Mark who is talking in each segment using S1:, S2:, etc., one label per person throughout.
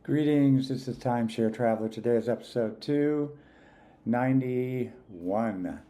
S1: Greetings, this is Timeshare Traveler. Today is episode 291.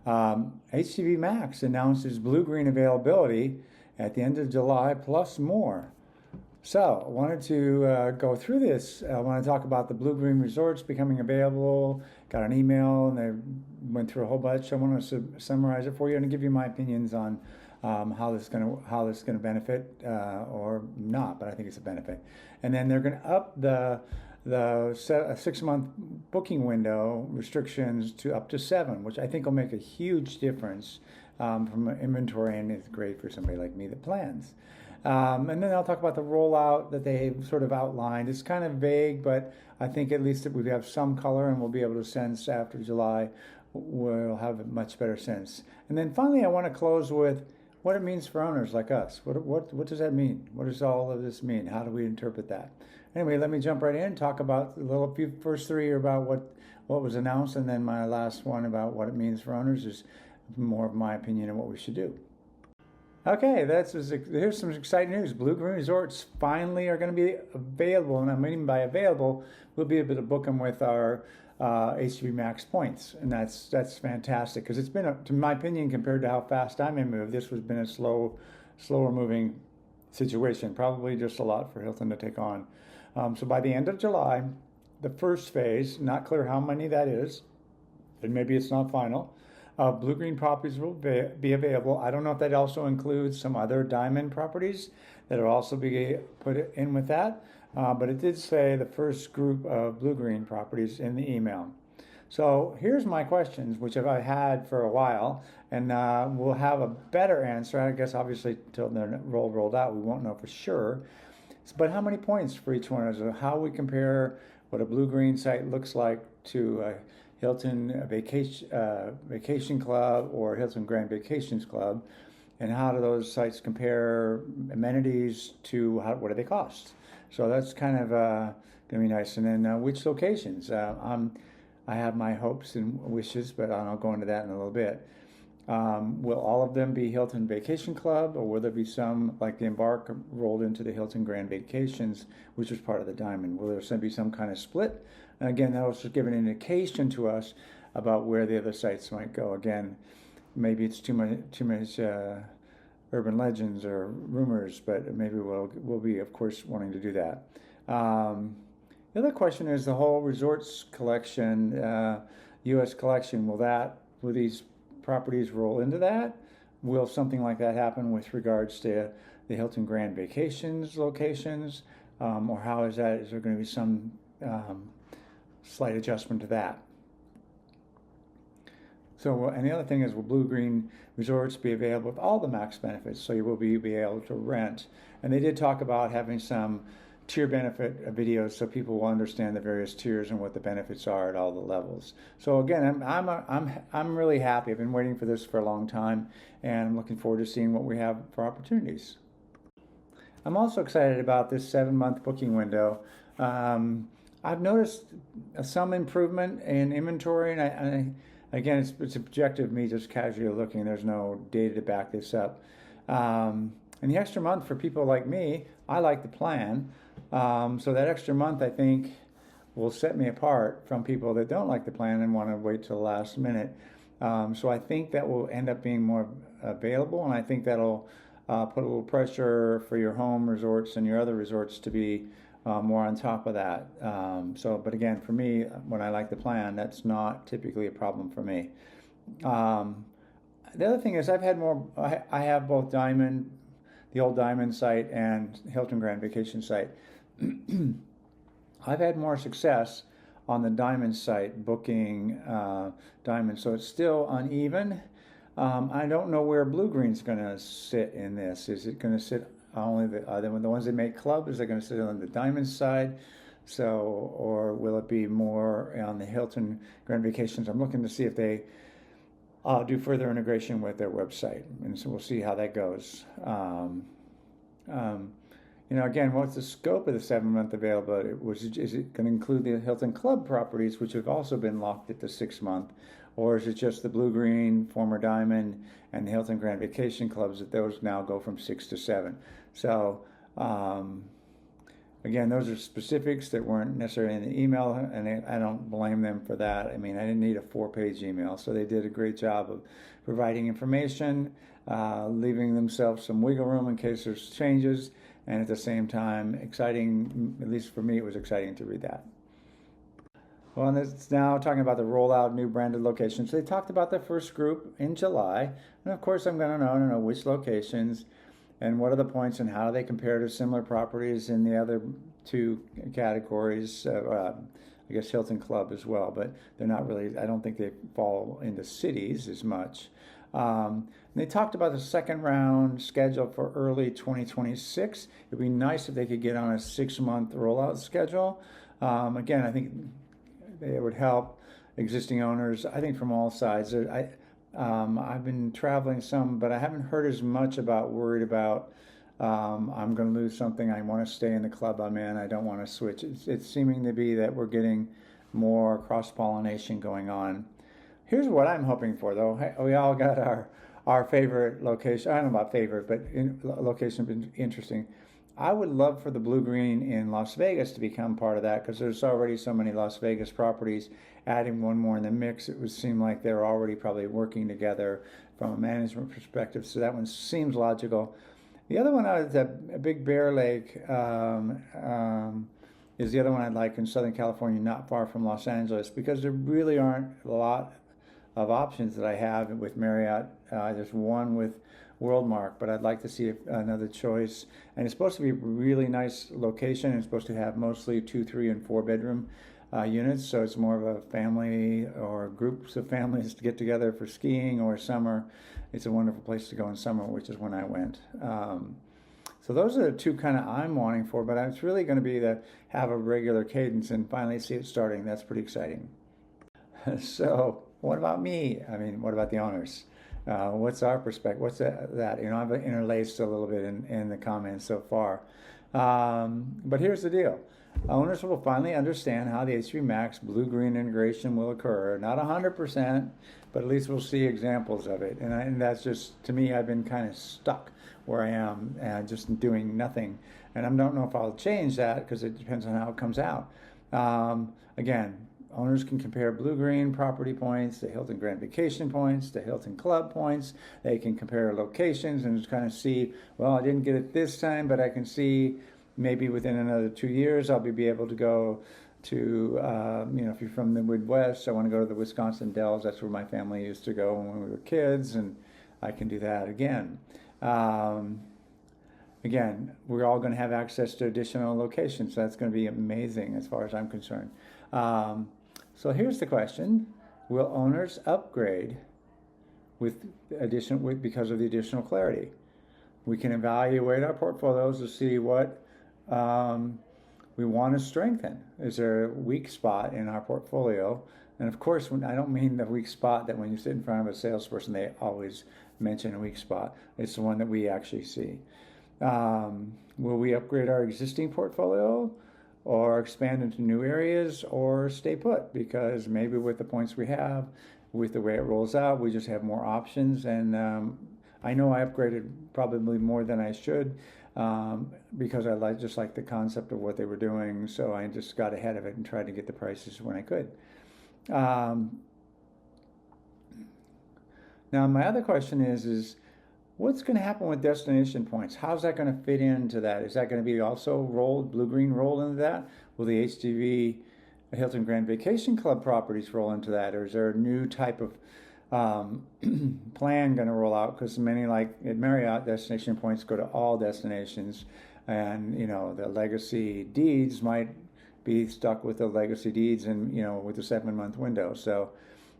S1: HGVMax announces BlueGreen Availability at the end of July plus more. So I wanted to go through this. I want to talk about the BlueGreen resorts becoming available. Got an email and they went through a whole bunch. I want to summarize it for you and give you my opinions on how this is going to benefit or not. But I think it's a benefit. And then they're going to up the 6-month booking window restrictions to up to 7, which I think will make a huge difference from an inventory, and it's great for somebody like me that plans. And then I'll talk about the rollout that they've sort of outlined. It's kind of vague, but I think at least that we have some color, and we'll be able to sense after July, we'll have a much better sense. And then finally, I want to close with what it means for owners like us. What does that mean? What does all of this mean? How do we interpret that? Anyway, let me jump right in and talk about first three are about what was announced, and then my last one about what it means for owners is more of my opinion on what we should do. Okay, here's some exciting news. BlueGreen Resorts finally are going to be available, and I mean by available, we'll be able to book them with our HGVMax points, and that's fantastic because it's been, to my opinion, compared to how fast I may move, this has been a slower moving situation. Probably just a lot for Hilton to take on. So by the end of July, the first phase, not clear how many that is, and maybe it's not final. BlueGreen properties will be available. I don't know if that also includes some other diamond properties that will also be put in with that, but it did say the first group of BlueGreen properties in the email. So here's my questions, which I've had for a while, and we'll have a better answer. I guess obviously until they're rolled out, we won't know for sure. But how many points for each one? Is how we compare what a BlueGreen site looks like to a Hilton Vacation Club or Hilton Grand Vacations Club, and how do those sites compare amenities to what do they cost? So that's kind of going to be nice. And then which locations? I have my hopes and wishes, but I'll go into that in a little bit. Will all of them be Hilton Vacation Club, or will there be some, like the Embark, rolled into the Hilton Grand Vacations, which was part of the Diamond? Will there be some kind of split? And again, that will just give an indication to us about where the other sites might go. Again, maybe it's too much urban legends or rumors, but maybe we'll be, of course, wanting to do that. The other question is the whole resorts collection, U.S. collection. Will these properties roll into that? Will something like that happen with regards to the Hilton Grand Vacations locations? Or how is that? Is there going to be some slight adjustment to that? So, and the other thing is, will BlueGreen Resorts be available with all the max benefits? So you will be able to rent. And they did talk about having some tier benefit videos so people will understand the various tiers and what the benefits are at all the levels. So again, I'm really happy. I've been waiting for this for a long time, and I'm looking forward to seeing what we have for opportunities. I'm also excited about this 7-month booking window. I've noticed some improvement in inventory, and again, it's objective, me just casually looking. There's no data to back this up. And the extra month for people like me, I like the plan. So that extra month, I think, will set me apart from people that don't like the plan and want to wait till the last minute. So I think that will end up being more available, and I think that'll put a little pressure for your home resorts and your other resorts to be more on top of that. But again, for me, when I like the plan, that's not typically a problem for me. The other thing is I have both Diamond, the old Diamond site, and Hilton Grand Vacation site. I've had more success on the Diamond site booking Diamond, so it's still uneven. I don't know where BlueGreen's going to sit in this. Is it going to sit only the ones that make club? Is it going to sit on the Diamond side? Or will it be more on the Hilton Grand Vacations? I'm looking to see if they do further integration with their website, and so we'll see how that goes. Again, what's the scope of the 7-month availability? Is it going to include the Hilton Club properties, which have also been locked at the 6-month, or is it just the BlueGreen, former Diamond, and the Hilton Grand Vacation Clubs that those now go from 6 to 7? So Again, those are specifics that weren't necessarily in the email, and I don't blame them for that. I mean, I didn't need a 4-page email, so they did a great job of providing information, leaving themselves some wiggle room in case there's changes, and at the same time, exciting, at least for me, it was exciting to read that. Well, and it's now talking about the rollout new branded locations. They talked about the first group in July, and of course I'm going to know which locations and what are the points and how do they compare to similar properties in the other 2 categories. I guess Hilton Club as well, but they're not really, I don't think they fall into cities as much. They talked about the second round schedule for early 2026. It'd be nice if they could get on a 6-month rollout schedule. Again, I think it would help existing owners, I think from all sides. I've been traveling some, but I haven't heard as much worried about I'm going to lose something. I want to stay in the club I'm in. I don't want to switch. It's seeming to be that we're getting more cross-pollination going on. Here's what I'm hoping for, though. We all got our favorite location. I don't know about favorite, but location been interesting. I would love for the BlueGreen in Las Vegas to become part of that, because there's already so many Las Vegas properties. Adding one more in the mix, it would seem like they're already probably working together from a management perspective, so that one seems logical. The other one is a Big Bear Lake is the other one I'd like in Southern California, not far from Los Angeles, because there really aren't a lot of options that I have with Marriott. There's one with WorldMark, but I'd like to see another choice. And it's supposed to be a really nice location. It's supposed to have mostly 2, 3, and 4 bedroom units, so it's more of a family or groups of families to get together for skiing or summer. It's a wonderful place to go in summer, which is when I went. So those are the 2 kind of I'm wanting for, but it's really going to be to have a regular cadence and finally see it starting. That's pretty exciting. So what about me? I mean, what about the owners? What's our perspective? What's that? I've interlaced a little bit in the comments so far. But here's the deal. Owners will finally understand how the HGVMax BlueGreen integration will occur. Not 100%, but at least we'll see examples of it. And that's just, to me, I've been kind of stuck where I am, just doing nothing. And I don't know if I'll change that, because it depends on how it comes out. Again, owners can compare BlueGreen property points to Hilton Grand Vacation points to Hilton Club points. They can compare locations and just kind of see, well, I didn't get it this time, but I can see maybe within another 2 years I'll be able to go to, if you're from the Midwest, I want to go to the Wisconsin Dells. That's where my family used to go when we were kids, and I can do that again. Again, we're all going to have access to additional locations, so that's going to be amazing as far as I'm concerned. So here's the question: will owners upgrade because of the additional clarity? We can evaluate our portfolios to see what we want to strengthen. Is there a weak spot in our portfolio? And of course, I don't mean the weak spot that when you sit in front of a salesperson, they always mention a weak spot. It's the one that we actually see. Will we upgrade our existing portfolio, or expand into new areas, or stay put? Because maybe with the points we have, with the way it rolls out, we just have more options. And I know I upgraded probably more than I should, because I just like the concept of what they were doing. So I just got ahead of it and tried to get the prices when I could. Now my other question is what's going to happen with destination points? How's that going to fit into that? Is that going to be also BlueGreen rolled into that? Will the HGV Hilton Grand Vacation Club properties roll into that? Or is there a new type of plan going to roll out? Because many, like at Marriott, destination points go to all destinations, and the legacy deeds might be stuck with the legacy deeds and with the 7-month window. So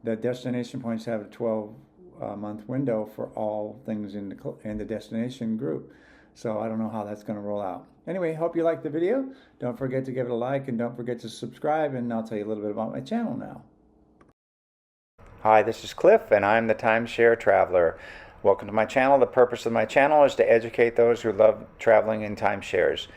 S1: the destination points have a 12-month window for all things in the destination group. So I don't know how that's going to roll out. Anyway, hope you liked the video. Don't forget to give it a like, and don't forget to subscribe, and I'll tell you a little bit about my channel now. Hi, this is Cliff, and I'm the Timeshare Traveler. Welcome to my channel. The purpose of my channel is to educate those who love traveling in timeshares.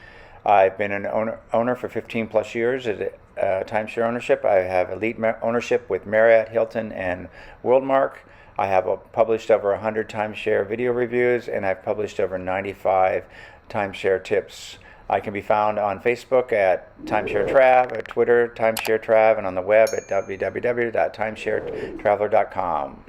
S1: I've been an owner for 15 plus years at timeshare ownership. I have elite ownership with Marriott, Hilton, and WorldMark. I have published over 100 timeshare video reviews, and I've published over 95 timeshare tips
S2: I can be found on Facebook at Timeshare Trav, at Twitter Timeshare Trav, and on the web at www.timesharetraveler.com.